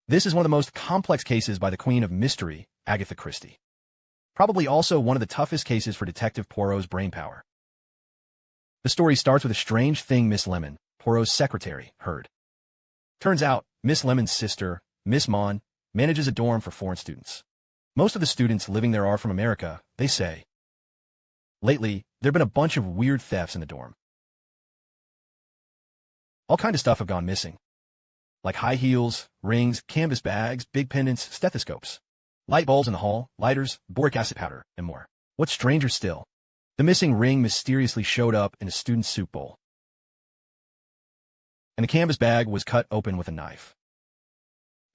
This is one of the most complex cases by the Queen of Mystery, Agatha Christie. Probably also one of the toughest cases for Detective Poirot's brainpower. The story starts with a strange thing Miss Lemon, Poirot's secretary, heard. Turns out, Miss Lemon's sister, Miss Mon, manages a dorm for foreign students. Most of the students living there are from America, they say. Lately, there have been a bunch of weird thefts in the dorm. All kinds of stuff have gone missing. Like high heels, rings, canvas bags, big pendants, stethoscopes, light bulbs in the hall, lighters, boric acid powder, and more. What's stranger still, the missing ring mysteriously showed up in a student's soup bowl. And the canvas bag was cut open with a knife,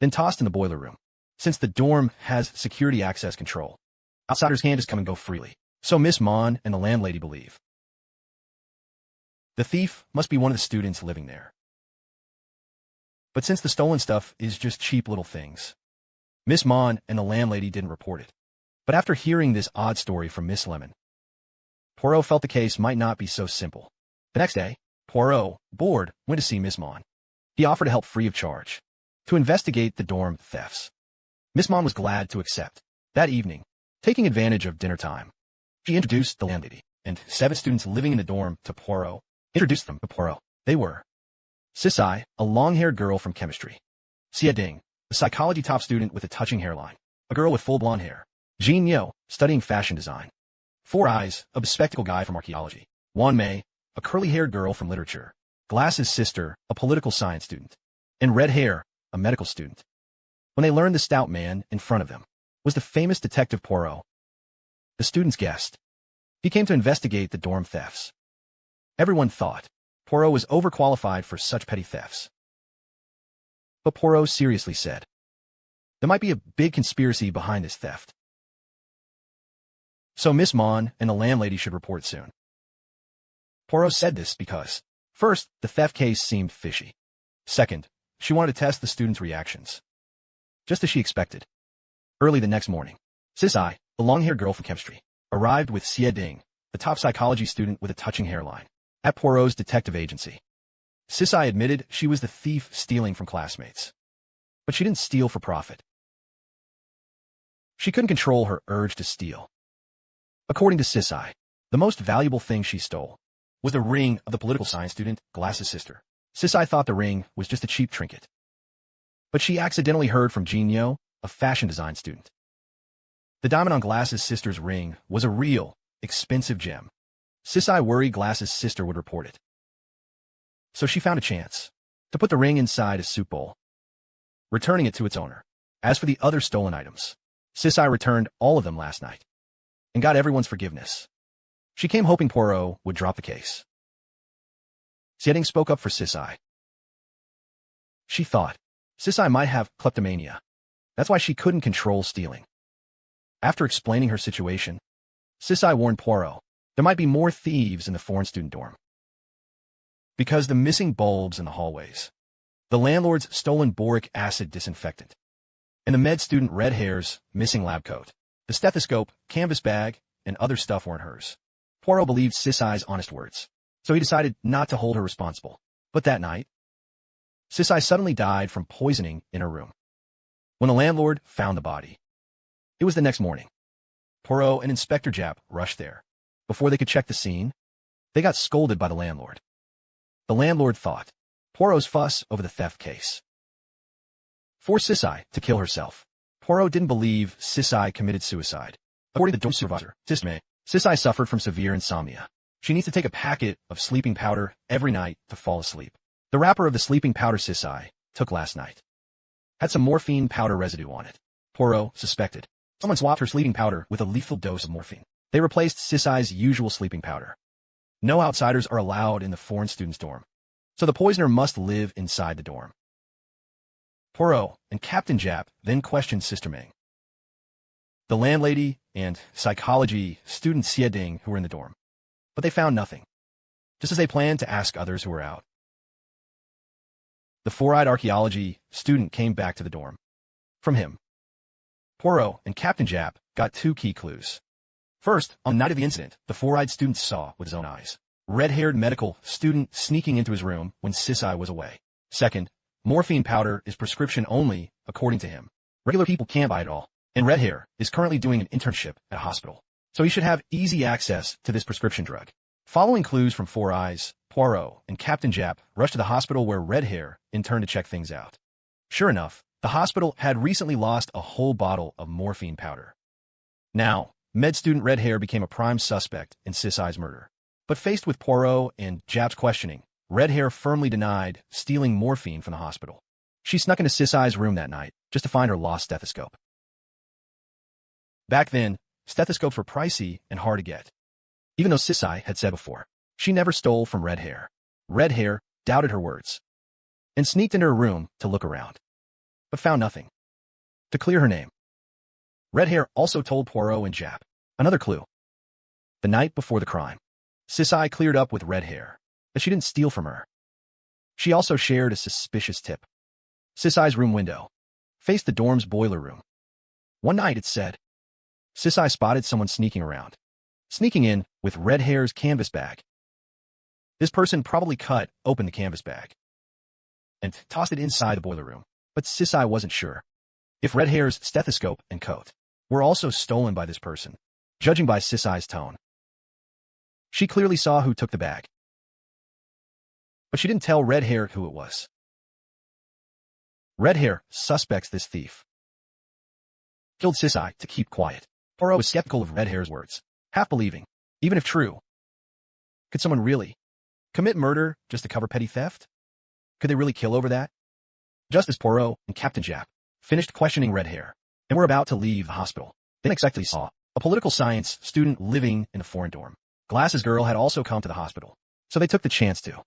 then tossed in the boiler room. Since the dorm has security access control, outsiders can't just come and go freely. So Miss Mon and the landlady believe the thief must be one of the students living there. But since the stolen stuff is just cheap little things, Miss Mon and the landlady didn't report it. But after hearing this odd story from Miss Lemon, Poirot felt the case might not be so simple. The next day, Poirot, bored, went to see Miss Mon. He offered to help free of charge to investigate the dorm thefts. Miss Mon was glad to accept. That evening, taking advantage of dinner time, she introduced the landlady and 7 students living in the dorm to Poirot. Introduced them to Poirot. They were Sissai, a long-haired girl from chemistry; Xia Ding, a psychology top student with a touching hairline, a girl with full blonde hair; Jean Yo, studying fashion design; Four Eyes, a bespectacled guy from archaeology; Wan Mei, a curly-haired girl from literature; Glass's sister, a political science student; and Red Hair, a medical student. When they learned the stout man in front of them was the famous Detective Poirot, the students guessed he came to investigate the dorm thefts. Everyone thought Poirot was overqualified for such petty thefts. But Poirot seriously said, there might be a big conspiracy behind this theft. So Miss Mon and the landlady should report soon. Poirot said this because, first, the theft case seemed fishy. Second, she wanted to test the students' reactions. Just as she expected. Early the next morning, Sissai, the long-haired girl from chemistry, arrived with Xia Ding, the top psychology student with a touching hairline, at Poirot's detective agency. Sissai admitted she was the thief stealing from classmates. But she didn't steal for profit. She couldn't control her urge to steal. According to Sissai, the most valuable thing she stole was the ring of the political science student, Glass's sister. Sissai thought the ring was just a cheap trinket. But she accidentally heard from Jean Yo, a fashion design student. The diamond on Glass's sister's ring was a real, expensive gem. Sissai worried Glass's sister would report it. So she found a chance to put the ring inside a soup bowl, returning it to its owner. As for the other stolen items, Sissai returned all of them last night and got everyone's forgiveness. She came hoping Poirot would drop the case. Xia Ding spoke up for Sissai. She thought Sissai might have kleptomania. That's why she couldn't control stealing. After explaining her situation, Sissai warned Poirot there might be more thieves in the foreign student dorm. Because the missing bulbs in the hallways, the landlord's stolen boric acid disinfectant, and the med student Red Hair's missing lab coat, the stethoscope, canvas bag, and other stuff weren't hers. Poirot believed Sissai's honest words, so he decided not to hold her responsible. But that night, Sissai suddenly died from poisoning in her room. When the landlord found the body, it was the next morning. Poirot and Inspector Japp rushed there. Before they could check the scene, they got scolded by the landlord. The landlord thought Poirot's fuss over the theft case forced Sissai to kill herself. Poirot didn't believe Sissai committed suicide. According to the dorm supervisor, Sissai suffered from severe insomnia. She needs to take a packet of sleeping powder every night to fall asleep. The wrapper of the sleeping powder Sissai took last night had some morphine powder residue on it. Poirot suspected someone swapped her sleeping powder with a lethal dose of morphine. They replaced Sissai's usual sleeping powder. No outsiders are allowed in the foreign students' dorm, so the poisoner must live inside the dorm. Poirot and Captain Japp then questioned Sister Ming, the landlady, and psychology student Xia Ding who were in the dorm. But they found nothing, just as they planned to ask others who were out. The four-eyed archaeology student came back to the dorm. From him, Poirot and Captain Japp got 2 key clues. First, on the night of the incident, the four-eyed student saw with his own eyes red-haired medical student sneaking into his room when Sissai was away. Second, morphine powder is prescription only according to him. Regular people can't buy it all, and Red Hair is currently doing an internship at a hospital, so he should have easy access to this prescription drug. Following clues from Four Eyes, Poirot, and Captain Japp rushed to the hospital where Red Hair interned to check things out. Sure enough, the hospital had recently lost a whole bottle of morphine powder. Now, med student Red Hair became a prime suspect in Sis Eye's murder. But faced with Poirot and Japp's questioning, Red Hair firmly denied stealing morphine from the hospital. She snuck into Sis Eye's room that night just to find her lost stethoscope. Back then, stethoscopes were pricey and hard to get. Even though Sis Eye had said before, she never stole from Red Hair. Red Hair doubted her words and sneaked into her room to look around, but found nothing. To clear her name, Red Hair also told Poirot and Japp another clue. The night before the crime, Sis Eye cleared up with Red Hair that she didn't steal from her. She also shared a suspicious tip. Sis Eye's room window faced the dorm's boiler room. One night, it said, Sis Eye spotted someone sneaking in with Red Hair's canvas bag. This person probably cut open the canvas bag and tossed it inside the boiler room, but Sis Eye wasn't sure if Red Hair's stethoscope and coat were also stolen by this person, judging by Sis Eye's tone. She clearly saw who took the bag, but she didn't tell Red Hair who it was. Red Hair suspects this thief killed Sis Eye to keep quiet. Poirot was skeptical of Red Hair's words, half believing, even if true, could someone really commit murder just to cover petty theft? Could they really kill over that? Just as Poirot and Captain Japp finished questioning Red Hair and were about to leave the hospital, they unexpectedly saw a political science student living in a foreign dorm. Glasses Girl had also come to the hospital, so they took the chance to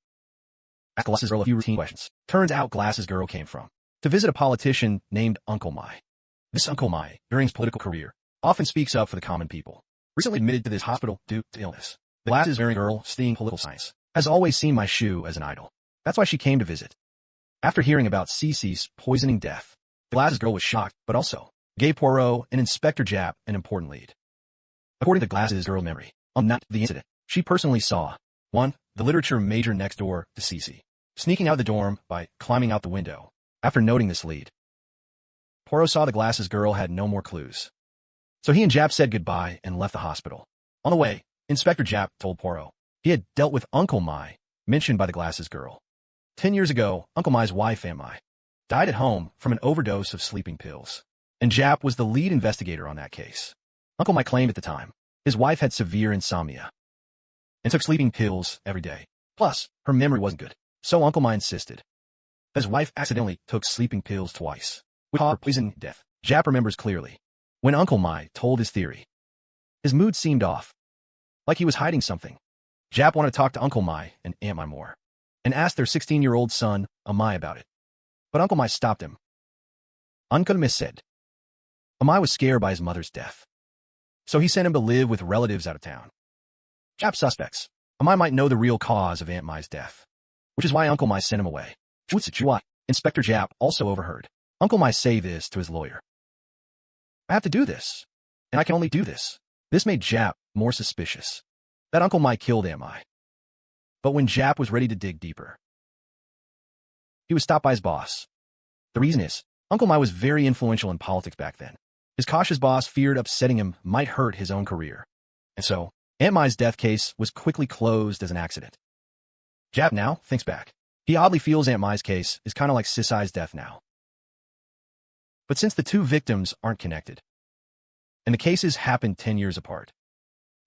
ask Glasses Girl a few routine questions. Turns out Glasses Girl came to visit a politician named Uncle Mai. This Uncle Mai, during his political career, often speaks up for the common people. Recently admitted to this hospital due to illness, the glasses-wearing girl studying political science has always seen my shoe as an idol. That's why she came to visit. After hearing about Cece's poisoning death, the Glasses Girl was shocked, but also gave Poirot and Inspector Japp an important lead. According to Glasses Girl's memory, on the night of the incident, she personally saw 1. The literature major next door to Cece sneaking out of the dorm by climbing out the window. After noting this lead, Poirot saw the Glasses Girl had no more clues, so he and Japp said goodbye and left the hospital. On the way, Inspector Japp told Poirot he had dealt with Uncle Mai, mentioned by the Glasses Girl. 10 years ago, Uncle Mai's wife, Aunt Mai, died at home from an overdose of sleeping pills, and Japp was the lead investigator on that case. Uncle Mai claimed at the time his wife had severe insomnia and took sleeping pills every day. Plus, her memory wasn't good, so Uncle Mai insisted that his wife accidentally took sleeping pills twice, which caused her poisoning death. Japp remembers clearly when Uncle Mai told his theory. His mood seemed off, like he was hiding something. Japp wanted to talk to Uncle Mai and Aunt Mai more, and asked their 16-year-old son, Amai, about it. But Uncle Mai stopped him. Uncle Mai said Amai was scared by his mother's death, so he sent him to live with relatives out of town. Japp suspects Amai might know the real cause of Aunt Mai's death, which is why Uncle Mai sent him away. Inspector Japp also overheard Uncle Mai say this to his lawyer. I have to do this, and I can only do this. This made Japp more suspicious that Uncle Mai killed Aunt Mai. But when Japp was ready to dig deeper, he was stopped by his boss. The reason is, Uncle Mai was very influential in politics back then. His cautious boss feared upsetting him might hurt his own career. And so, Aunt Mai's death case was quickly closed as an accident. Japp now thinks back. He oddly feels Aunt Mai's case is kind of like Sis Eye's death now. But since the two victims aren't connected, and the cases happened 10 years apart,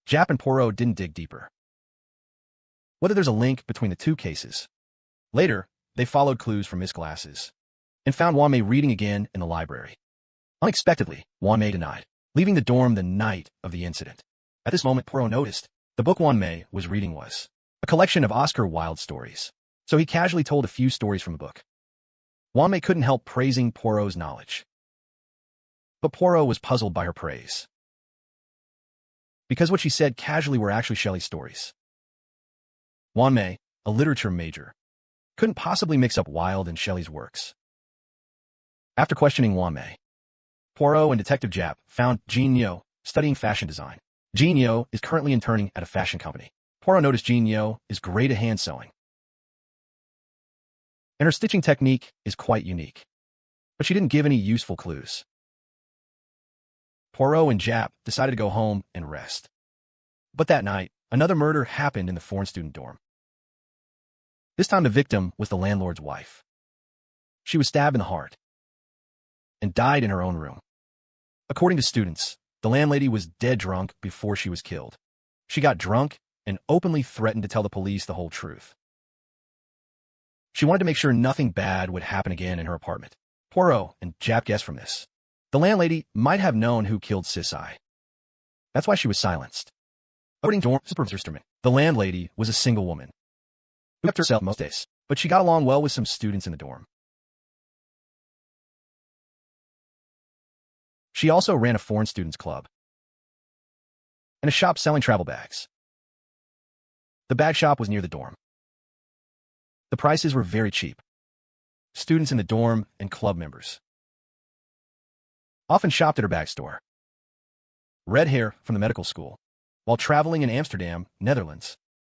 Japp and Poirot didn't dig deeper whether there's a link between the two cases. Later, they followed clues from Miss Glasses and found Wanmei reading again in the library. Unexpectedly, Wanmei denied leaving the dorm the night of the incident. At this moment, Poirot noticed the book Wanmei was reading was a collection of Oscar Wilde stories, so he casually told a few stories from the book. Wanmei couldn't help praising Poirot's knowledge, but Poirot was puzzled by her praise, because what she said casually were actually Shelley's stories. Wanmei, a literature major, couldn't possibly mix up Wilde and Shelley's works. After questioning Wanmei, Poirot and Detective Japp found Jean Yeo studying fashion design. Jean Yeo is currently interning at a fashion company. Poirot noticed Jean Yeo is great at hand sewing, and her stitching technique is quite unique. but she didn't give any useful clues. Poirot and Jap decided to go home and rest. But that night, another murder happened in the foreign student dorm. This time the victim was the landlord's wife. She was stabbed in the heart and died in her own room. According to students, the landlady was dead drunk before she was killed. She got drunk and openly threatened to tell the police the whole truth. She wanted to make sure nothing bad would happen again in her apartment. Poirot and Jap guessed from this. The landlady might have known who killed Sissai. That's why she was silenced. According to dorm supervisor, the landlady was a single woman who kept herself most days, but she got along well with some students in the dorm. She also ran a foreign students club and a shop selling travel bags. The bag shop was near the dorm. The prices were very cheap. Students in the dorm and club members often shopped at her bag store. Red Hair from the medical school, while traveling in Amsterdam, Netherlands,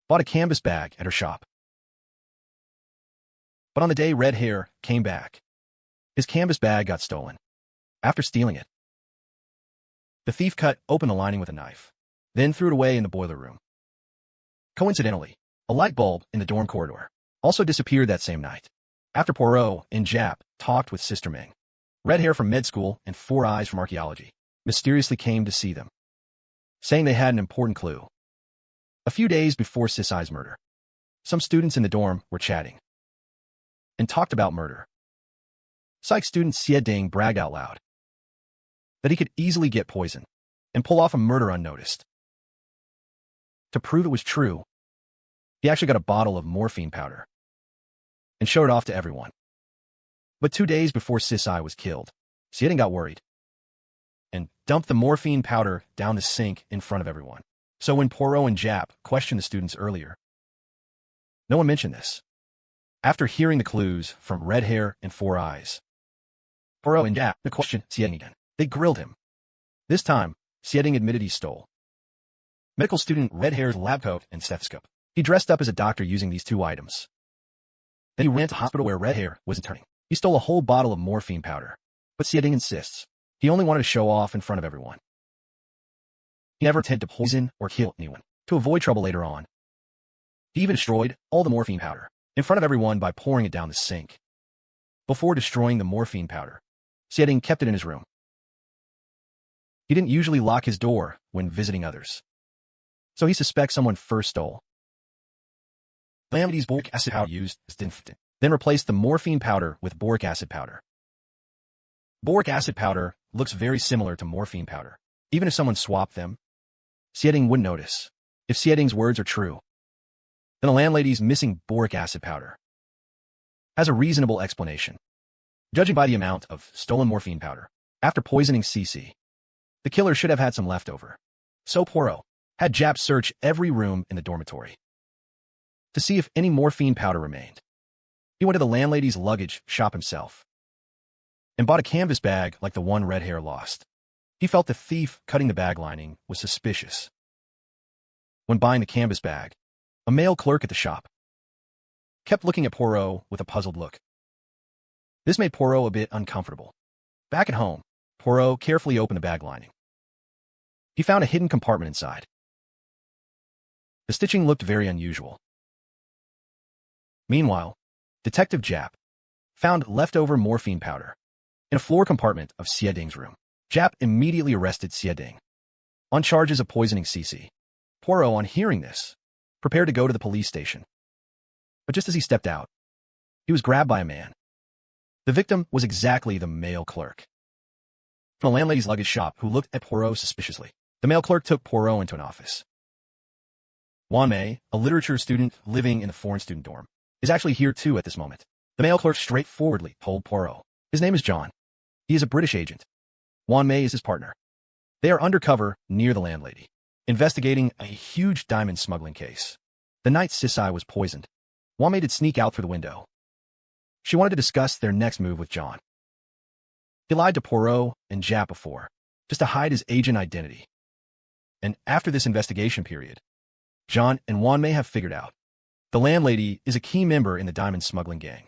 bought a canvas bag at her shop. But on the day Red Hair came back, his canvas bag got stolen. After stealing it, the thief cut open the lining with a knife, then threw it away in the boiler room. Coincidentally, a light bulb in the dorm corridor also disappeared that same night. After Poirot and Jap talked with Sister Ming, Red Hair from med school and Four Eyes from archaeology mysteriously came to see them, saying they had an important clue. A few days before Sissai's murder, some students in the dorm were chatting and talked about murder. Psych student Xie Ding bragged out loud that he could easily get poisoned and pull off a murder unnoticed. To prove it was true, he actually got a bottle of morphine powder and showed it off to everyone. But 2 days before Sissai was killed, Xie Ding got worried and dumped the morphine powder down the sink in front of everyone. So when Poirot and Jap questioned the students earlier, no one mentioned this. After hearing the clues from Red Hair and Four Eyes, Poirot and Jap questioned Xie Ding again. They grilled him. This time, Xie Ding admitted he stole medical student Red Hair's lab coat and stethoscope. He dressed up as a doctor using these two items. Then he ran to the hospital where Red Hair was interning. He stole a whole bottle of morphine powder, but Xie Ding insists he only wanted to show off in front of everyone. He never intended to poison or kill anyone to avoid trouble later on. He even destroyed all the morphine powder in front of everyone by pouring it down the sink. Before destroying the morphine powder, Xie Ding kept it in his room. He didn't usually lock his door when visiting others, so he suspects someone first stole Lamadi's boric acid powder used as disinfectant, then replaced the morphine powder with boric acid powder. Boric acid powder looks very similar to morphine powder. Even if someone swapped them, Xie Ding wouldn't notice. If Xie Ding's words are true, then the landlady's missing boric acid powder has a reasonable explanation. Judging by the amount of stolen morphine powder after poisoning Cece, the killer should have had some leftover. So Poirot had Jap search every room in the dormitory to see if any morphine powder remained. He went to the landlady's luggage shop himself and bought a canvas bag like the one Red Hair lost. He felt the thief cutting the bag lining was suspicious. When buying the canvas bag, a male clerk at the shop kept looking at Poirot with a puzzled look. This made Poirot a bit uncomfortable. Back at home, Poirot carefully opened the bag lining. He found a hidden compartment inside. The stitching looked very unusual. Meanwhile, Detective Jap found leftover morphine powder in a floor compartment of Xie Ding's room. Jap immediately arrested Xie Ding on charges of poisoning Cece. Poirot, on hearing this, prepared to go to the police station. But just as he stepped out, he was grabbed by a man. The victim was exactly the male clerk from the landlady's luggage shop who looked at Poirot suspiciously. The male clerk took Poirot into an office. Wan Mei, a literature student living in the foreign student dorm, is actually here too at this moment. The male clerk straightforwardly told Poirot his name is John. He is a British agent. Wan Mei is his partner. They are undercover near the landlady, investigating a huge diamond smuggling case. The night Sissai was poisoned, Wan Mei did sneak out through the window. She wanted to discuss their next move with John. He lied to Poirot and Jap before, just to hide his agent identity. And after this investigation period, John and Wan Mei have figured out the landlady is a key member in the diamond smuggling gang.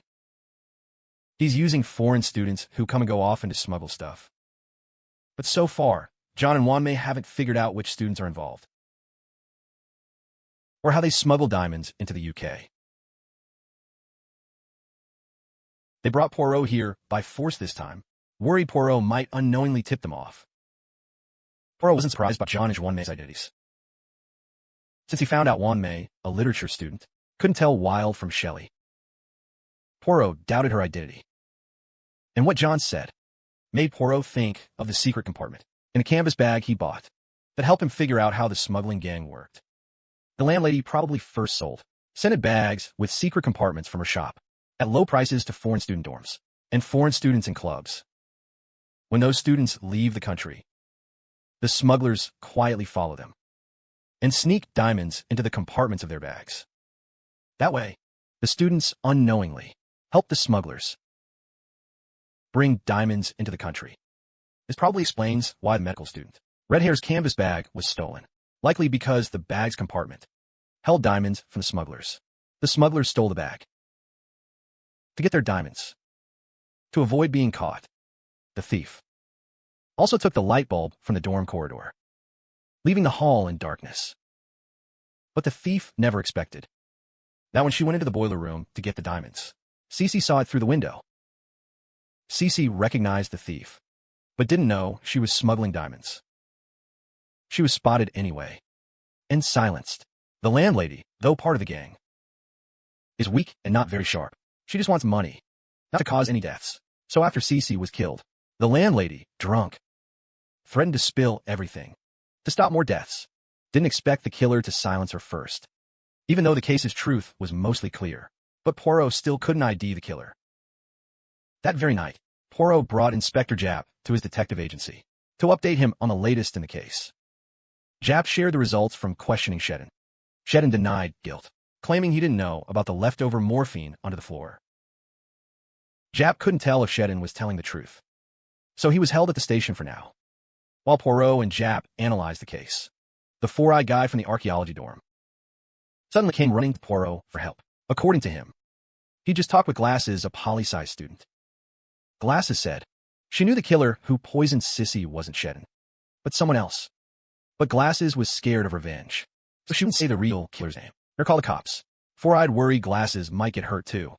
He's using foreign students who come and go often to smuggle stuff. But so far, John and Wanmei haven't figured out which students are involved, or how they smuggle diamonds into the UK. They brought Poirot here by force this time, worried Poirot might unknowingly tip them off. Poirot wasn't surprised by John and Wanmei's identities, since he found out Wanmei, a literature student, couldn't tell Wilde from Shelley. Poirot doubted her identity, and what John said made Poirot think of the secret compartment in a canvas bag he bought that helped him figure out how the smuggling gang worked. The landlady probably first sold scented bags with secret compartments from her shop at low prices to foreign student dorms and foreign students in clubs. When those students leave the country, the smugglers quietly follow them and sneak diamonds into the compartments of their bags. That way, the students unknowingly help the smugglers bring diamonds into the country. This probably explains why the medical student Redhair's canvas bag was stolen, likely because the bag's compartment held diamonds from the smugglers. The smugglers stole the bag to get their diamonds. To avoid being caught, the thief also took the light bulb from the dorm corridor, leaving the hall in darkness. But the thief never expected that when she went into the boiler room to get the diamonds, Cece saw it through the window. Cece recognized the thief, but didn't know she was smuggling diamonds. She was spotted anyway, and silenced. The landlady, though part of the gang, is weak and not very sharp. She just wants money, not to cause any deaths. So after Cece was killed, the landlady, drunk, threatened to spill everything to stop more deaths. Didn't expect the killer to silence her first, even though the case's truth was mostly clear. But Poirot still couldn't ID the killer. That very night, Poirot brought Inspector Japp to his detective agency to update him on the latest in the case. Japp shared the results from questioning Shedden. Shedden denied guilt, claiming he didn't know about the leftover morphine under the floor. Japp couldn't tell if Shedden was telling the truth, so he was held at the station for now, while Poirot and Japp analyzed the case. The four-eyed guy from the archaeology dorm suddenly came running to Poirot for help. According to him, he just talked with Glasses, a poli-sci student. Glasses said she knew the killer who poisoned Sissy wasn't Shedden, but someone else. But Glasses was scared of revenge, so she wouldn't say the real killer's name or call the cops. Four-eyed worried Glasses might get hurt too.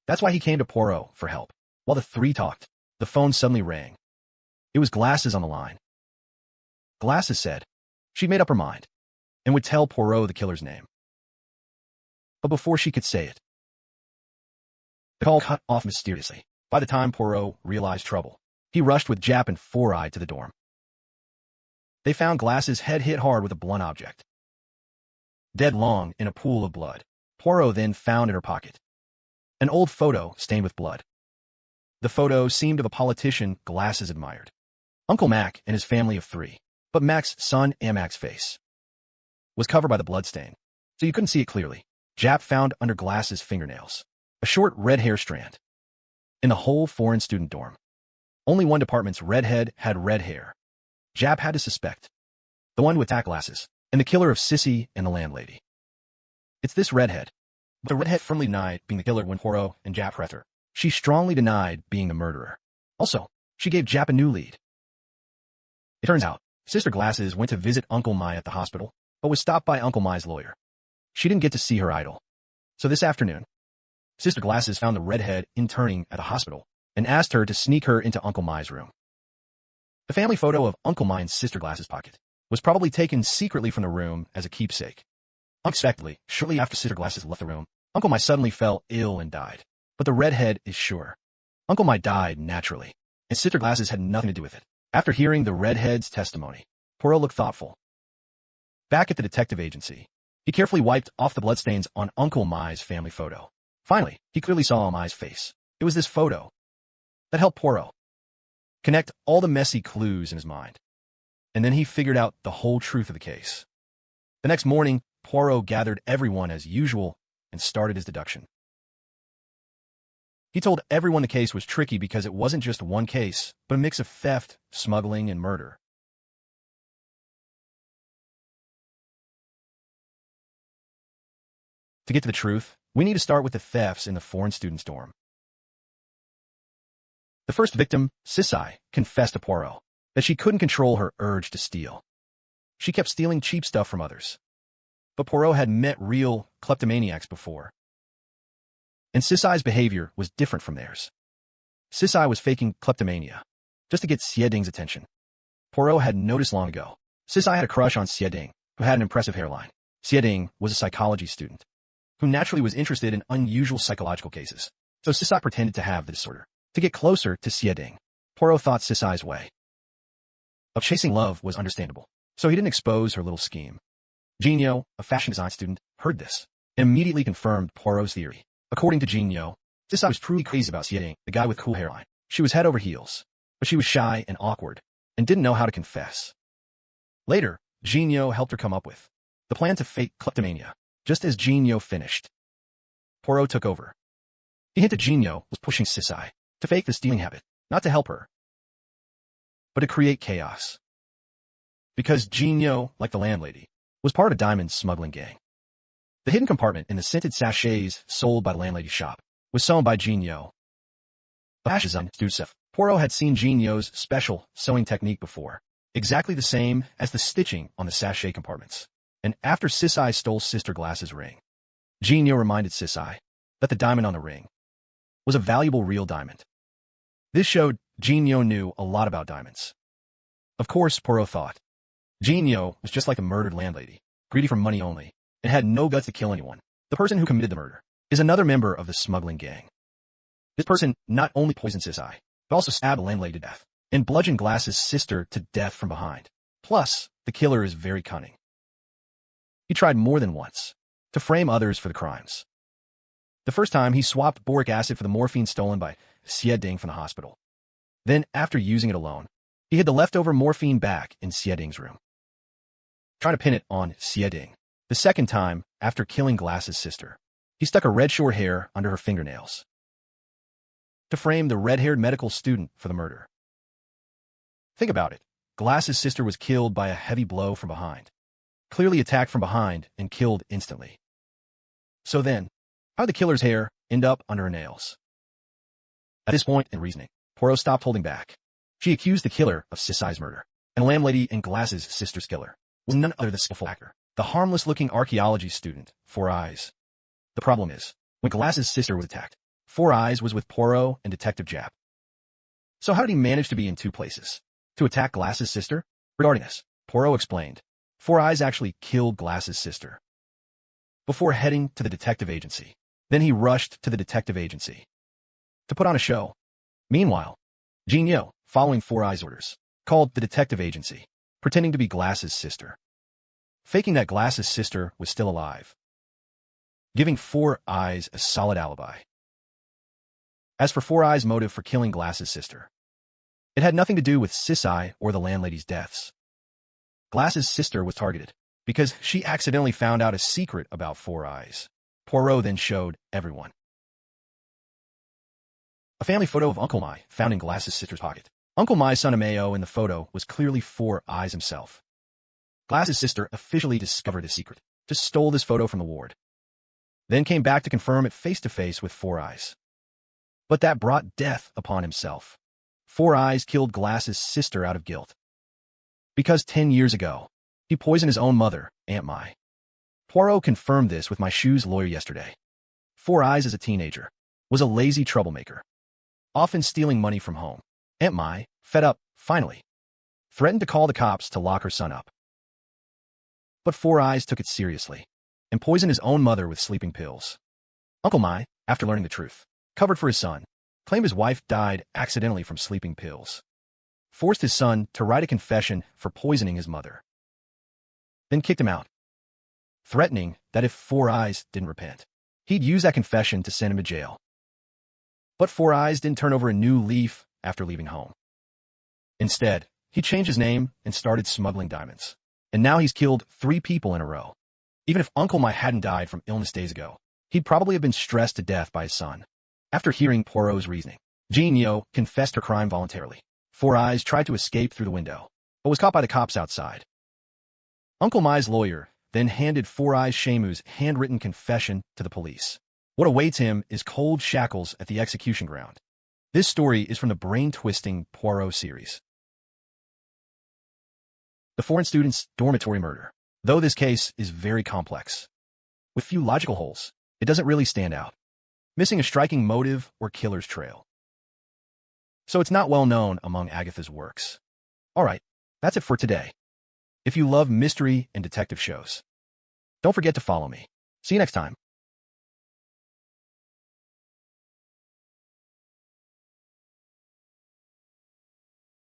That's why he came to Poirot for help. While the three talked, the phone suddenly rang. It was Glasses on the line. Glasses said she'd made up her mind and would tell Poirot the killer's name. But before she could say it, the call cut off mysteriously. By the time Poirot realized trouble, he rushed with Japp and Four-Eyed to the dorm. They found Glasses' head hit hard with a blunt object, dead long in a pool of blood. Poirot then found in her pocket an old photo stained with blood. The photo seemed of a politician Glasses admired, Uncle Mac and his family of three. But Mac's son Amac's face was covered by the bloodstain, so you couldn't see it clearly. Japp found under Glasses' fingernails a short red hair strand. In the whole foreign student dorm, only one department's redhead had red hair. Japp had to suspect the one who attacked Glasses and the killer of Sissy and the landlady. It's this redhead. But the redhead firmly denied being the killer when Poirot and Japp pressed her. She strongly denied being the murderer. Also, she gave Japp a new lead. It turns out, Sister Glasses went to visit Uncle Mai at the hospital, but was stopped by Uncle Mai's lawyer. She didn't get to see her idol. So this afternoon, Sister Glasses found the redhead interning at the hospital and asked her to sneak her into Uncle Mai's room. The family photo of Uncle Mai in Sister Glasses' pocket was probably taken secretly from the room as a keepsake. Unexpectedly, shortly after Sister Glasses left the room, Uncle Mai suddenly fell ill and died. But the redhead is sure Uncle Mai died naturally, and Sister Glasses had nothing to do with it. After hearing the redhead's testimony, Poirot looked thoughtful. Back at the detective agency, he carefully wiped off the bloodstains on Uncle Mai's family photo. Finally, he clearly saw Mai's face. It was this photo that helped Poirot connect all the messy clues in his mind. And then he figured out the whole truth of the case. The next morning, Poirot gathered everyone as usual and started his deduction. He told everyone the case was tricky because it wasn't just one case, but a mix of theft, smuggling, and murder. To get to the truth, we need to start with the thefts in the foreign students' dorm. The first victim, Sisai, confessed to Poirot that she couldn't control her urge to steal. She kept stealing cheap stuff from others. But Poirot had met real kleptomaniacs before, and Sisai's behavior was different from theirs. Sisai was faking kleptomania just to get Xieding's attention. Poirot had noticed long ago. Sisai had a crush on Xieding, who had an impressive hairline. Xieding was a psychology student who naturally was interested in unusual psychological cases. So Sisai pretended to have the disorder to get closer to Xieding. Poirot thought Sisai's way of chasing love was understandable, so he didn't expose her little scheme. Jinyo, a fashion design student, heard this and immediately confirmed Poirot's theory. According to Jinyo, Sisai was truly crazy about Xieding, the guy with cool hairline. She was head over heels, but she was shy and awkward and didn't know how to confess. Later, Jinyo helped her come up with the plan to fake kleptomania. Just as Jinyo finished, Poirot took over. He hinted Jinyo was pushing Sisai to fake the stealing habit, not to help her, but to create chaos. Because Jinyo, like the landlady, was part of a diamond smuggling gang. The hidden compartment in the scented sachets sold by the landlady's shop was sewn by Jinyo. Poirot had seen Jinyo's special sewing technique before, exactly the same as the stitching on the sachet compartments. And after Sisai stole Sister Glass's ring, Jinyo reminded Sisai that the diamond on the ring was a valuable real diamond. This showed Jinyo knew a lot about diamonds. Of course, Poirot thought Jinyo was just like a murdered landlady, greedy for money only, and had no guts to kill anyone. The person who committed the murder is another member of the smuggling gang. This person not only poisoned Sisai, but also stabbed the landlady to death and bludgeoned Glass's sister to death from behind. Plus, the killer is very cunning. He tried more than once to frame others for the crimes. The first time, he swapped boric acid for the morphine stolen by Xieding from the hospital. Then, after using it alone, he hid the leftover morphine back in Xieding's room, trying to pin it on Xieding. The second time, after killing Glass's sister, he stuck a red short hair under her fingernails to frame the red-haired medical student for the murder. Think about it. Glass's sister was killed by a heavy blow from behind, clearly attacked from behind and killed instantly. So then, how did the killer's hair end up under her nails? At this point in reasoning, Poirot stopped holding back. She accused the killer of Sisai's murder, and the landlady and Glass's sister's killer was none other than the skillful actor, the harmless-looking archaeology student, Four Eyes. The problem is, when Glass's sister was attacked, Four Eyes was with Poirot and Detective Jap. So how did he manage to be in two places? To attack Glass's sister? Regarding this, Poirot explained, Four Eyes actually killed Glass's sister before heading to the detective agency. Then he rushed to the detective agency to put on a show. Meanwhile, Jinyo, following Four Eyes' orders, called the detective agency, pretending to be Glass's sister, faking that Glass's sister was still alive, giving Four Eyes a solid alibi. As for Four Eyes' motive for killing Glass's sister, it had nothing to do with Sisai or the landlady's deaths. Glass's sister was targeted because she accidentally found out a secret about Four Eyes. Poirot then showed everyone a family photo of Uncle Mai found in Glass's sister's pocket. Uncle Mai's son Ameo in the photo was clearly Four Eyes himself. Glass's sister officially discovered his secret, just stole this photo from the ward, then came back to confirm it face-to-face with Four Eyes. But that brought death upon himself. Four Eyes killed Glass's sister out of guilt, because 10 years ago, he poisoned his own mother, Aunt Mai. Poirot confirmed this with my shoe's lawyer yesterday. Four Eyes as a teenager was a lazy troublemaker, often stealing money from home. Aunt Mai, fed up, finally threatened to call the cops to lock her son up. But Four Eyes took it seriously and poisoned his own mother with sleeping pills. Uncle Mai, after learning the truth, covered for his son, claimed his wife died accidentally from sleeping pills, forced his son to write a confession for poisoning his mother, then kicked him out, threatening that if Four Eyes didn't repent, he'd use that confession to send him to jail. But Four Eyes didn't turn over a new leaf after leaving home. Instead, he changed his name and started smuggling diamonds. And now he's killed 3 people in a row. Even if Uncle Mai hadn't died from illness days ago, he'd probably have been stressed to death by his son. After hearing Poirot's reasoning, Jinyo confessed her crime voluntarily. Four Eyes tried to escape through the window, but was caught by the cops outside. Uncle Mai's lawyer then handed Four Eyes Shemu's handwritten confession to the police. What awaits him is cold shackles at the execution ground. This story is from the brain-twisting Poirot series. The Foreign Student Dormitory Murder. Though this case is very complex, with few logical holes, it doesn't really stand out, missing a striking motive or killer's trail. So it's not well known among Agatha's works. Alright, that's it for today. If you love mystery and detective shows, don't forget to follow me. See you next time.